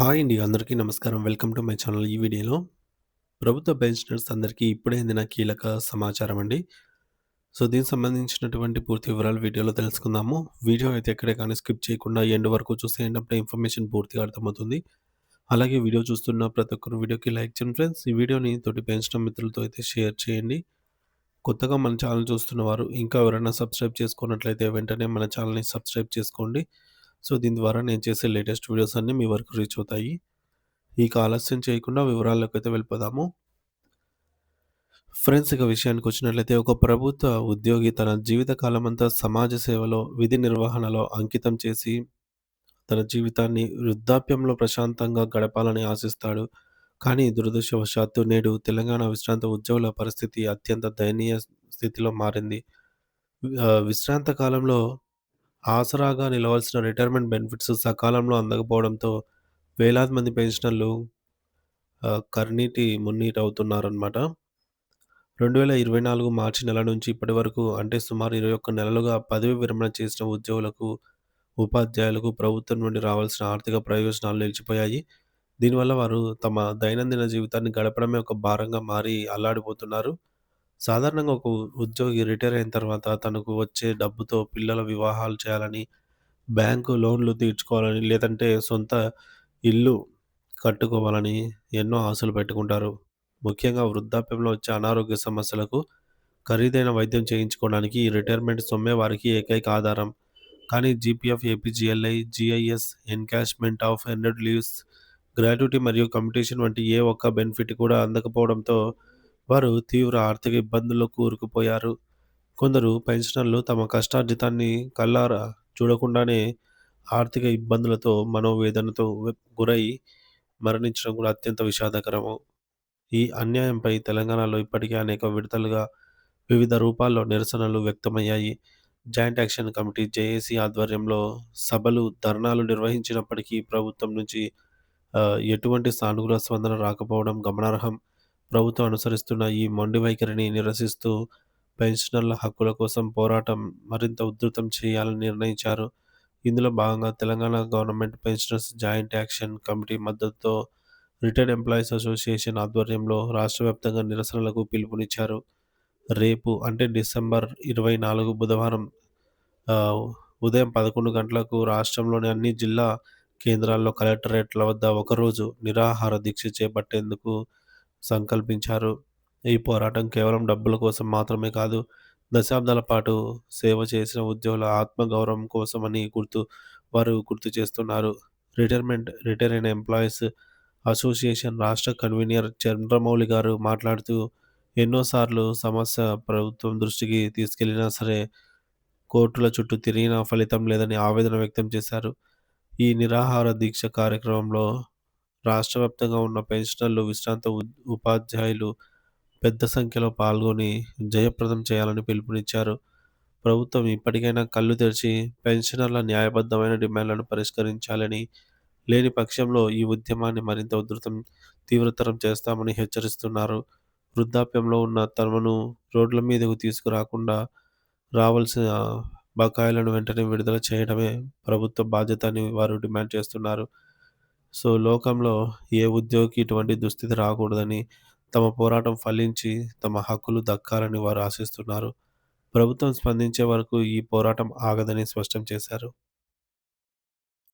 Hi అండి. అందరికీ నమస్కారం. Welcome to my channel. ఈ వీడియోలో ప్రభుత్వ పెన్షనర్స్ అందరికీ ఇప్పుడే అందిన కీలక సమాచారం అండి. దీనికి సంబంధించినటువంటి పూర్తి వివరాలు వీడియోలో తెలుసుకుందాము. వీడియో అయితే ఎక్కడే కానీ స్కిప్ చేయకుండా ఎండ్ వరకు చూసేయండి. అప్పుడే ఇన్ఫర్మేషన్ పూర్తిగా అర్థమవుతుంది. అలాగే వీడియో చూస్తున్న ప్రతి ఒక్కరు వీడియోకి లైక్ చేయండి ఫ్రెండ్స్. ఈ వీడియోని తోటి పెన్షనర్ మిత్రులతో అయితే షేర్ చేయండి. కొత్తగా మన ఛానల్ చూస్తున్నవారు ఇంకా ఎవరైనా సబ్స్క్రైబ్ చేసుకున్నట్లయితే వెంటనే మన ఛానల్‌ని సబ్స్క్రైబ్ చేసుకోండి. దీని ద్వారా నేను చేసే లేటెస్ట్ వీడియోస్ అన్నీ మీ వరకు రీచ్ అవుతాయి. ఇక ఆలస్యం చేయకుండా వివరాల్లోకైతే వెళ్ళిపోదాము. ఫ్రెండ్స్, ఇక విషయానికొచ్చినట్లయితే ఒక ప్రభుత్వ ఉద్యోగి తన జీవిత కాలమంతా సమాజ సేవలో, విధి నిర్వహణలో అంకితం చేసి తన జీవితాన్ని వృద్ధాప్యంలో ప్రశాంతంగా గడపాలని ఆశిస్తాడు. కానీ దురదృష్టవశాత్తు నేడు తెలంగాణ విశ్రాంత ఉద్యోగుల పరిస్థితి అత్యంత దయనీయ స్థితిలో మారింది. విశ్రాంత కాలంలో ఆసరాగా నిలవాల్సిన రిటైర్మెంట్ బెనిఫిట్స్ సకాలంలో అందకపోవడంతో వేలాది మంది పెన్షనర్లు కన్నీటి మున్నీటవుతున్నారనమాట. 2024 మార్చి నెల నుంచి ఇప్పటి వరకు అంటే సుమారు 21 నెలలుగా పదవీ విరమణ చేసిన ఉద్యోగులకు, ఉపాధ్యాయులకు ప్రభుత్వం నుండి రావాల్సిన ఆర్థిక ప్రయోజనాలు నిలిచిపోయాయి. దీనివల్ల వారు తమ దైనందిన జీవితాన్ని గడపడమే ఒక భారంగా మారి అల్లాడిపోతున్నారు. సాధారణంగా ఒక ఉద్యోగి రిటైర్ అయిన తర్వాత తనకు వచ్చే డబ్బుతో పిల్లల వివాహాలు చేయాలని, బ్యాంకు లోన్‌లు తీర్చుకోవాలని, లేదంటే సొంత ఇల్లు కట్టుకోవాలని ఎన్నో ఆశలు పెట్టుకుంటారు. ముఖ్యంగా వృద్ధాప్యంలో వచ్చే అనారోగ్య సమస్యలకు ఖరీదైన వైద్యం చేయించుకోవడానికి ఈ రిటైర్మెంట్ సొమ్మే వారికి ఏకైక ఆధారం. కానీ GPF, APGLI, GIS, encashment of earned leaves, gratuity మరియు కమ్యుటేషన్ వంటి ఏ ఒక్క బెనిఫిట్ కూడా అందకపోవడంతో వారు తీవ్ర ఆర్థిక ఇబ్బందుల్లో కూరుకుపోయారు. కొందరు పెన్షనర్లు తమ కష్టార్జితాన్ని కళ్ళారా చూడకుండానే ఆర్థిక ఇబ్బందులతో, మనోవేదనతో గురై మరణించడం కూడా అత్యంత విషాదకరము. ఈ అన్యాయంపై తెలంగాణలో ఇప్పటికే అనేక విడతలుగా వివిధ రూపాల్లో నిరసనలు వ్యక్తమయ్యాయి. జాయింట్ యాక్షన్ కమిటీ జేఏసీ ఆధ్వర్యంలో సభలు, ధర్నాలు నిర్వహించినప్పటికీ ప్రభుత్వం నుంచి ఎటువంటి సానుకూల స్పందన రాకపోవడం గమనార్హం. ప్రభుత్వం అనుసరిస్తున్న ఈ మొండి వైఖరిని నిరసిస్తూ పెన్షనర్ల హక్కుల కోసం పోరాటం మరింత ఉధృతం చేయాలని నిర్ణయించారు. ఇందులో భాగంగా Telangana government pensioners joint action committee మద్దతుతో రిటైర్డ్ ఎంప్లాయీస్ అసోసియేషన్ ఆధ్వర్యంలో రాష్ట్ర వ్యాప్తంగా నిరసనలకు పిలుపునిచ్చారు. రేపు అంటే డిసెంబర్ 24 బుధవారం ఆహ్, ఉదయం 11 గంటలకు రాష్ట్రంలోని అన్ని జిల్లా కేంద్రాల్లో కలెక్టరేట్ల వద్ద ఒకరోజు నిరాహార దీక్ష చేపట్టేందుకు సంకల్పించారు. ఈ పోరాటం కేవలం డబ్బుల కోసం మాత్రమే కాదు, దశాబ్దాల పాటు సేవ చేసిన ఉద్యోగుల ఆత్మగౌరవం కోసమని వారు గుర్తు చేస్తున్నారు. రిటైర్ అయిన ఎంప్లాయీస్ అసోసియేషన్ రాష్ట్ర కన్వీనర్ చంద్రమౌళి గారు మాట్లాడుతూ, ఎన్నోసార్లు సమస్య ప్రభుత్వం దృష్టికి తీసుకెళ్లినా సరే, కోర్టుల చుట్టూ తిరిగినా ఫలితం లేదని ఆవేదన వ్యక్తం చేశారు. ఈ నిరాహార దీక్ష కార్యక్రమంలో రాష్ట్ర వ్యాప్తంగా ఉన్న పెన్షనర్లు, విశ్రాంత ఉపాధ్యాయులు పెద్ద సంఖ్యలో పాల్గొని జయప్రదం చేయాలని పిలుపునిచ్చారు. ప్రభుత్వం ఇప్పటికైనా కళ్ళు తెరిచి పెన్షనర్ల న్యాయబద్ధమైన డిమాండ్లను పరిష్కరించాలని, లేని పక్షంలో ఈ ఉద్యమాన్ని మరింత తీవ్రతరం చేస్తామని హెచ్చరిస్తున్నారు. వృద్ధాప్యంలో ఉన్న తమను రోడ్ల మీదకు తీసుకురాకుండా రావాల్సిన బకాయిలను వెంటనే విడుదల చేయడమే ప్రభుత్వ బాధ్యత అని వారు డిమాండ్ చేస్తున్నారు. లోకంలో ఏ ఉద్యోగికి ఇటువంటి దుస్థితి రాకూడదని, తమ పోరాటం ఫలించి తమ హక్కులు దక్కాలని వారు ఆశిస్తున్నారు. ప్రభుత్వం స్పందించే వరకు ఈ పోరాటం ఆగదని స్పష్టం చేశారు.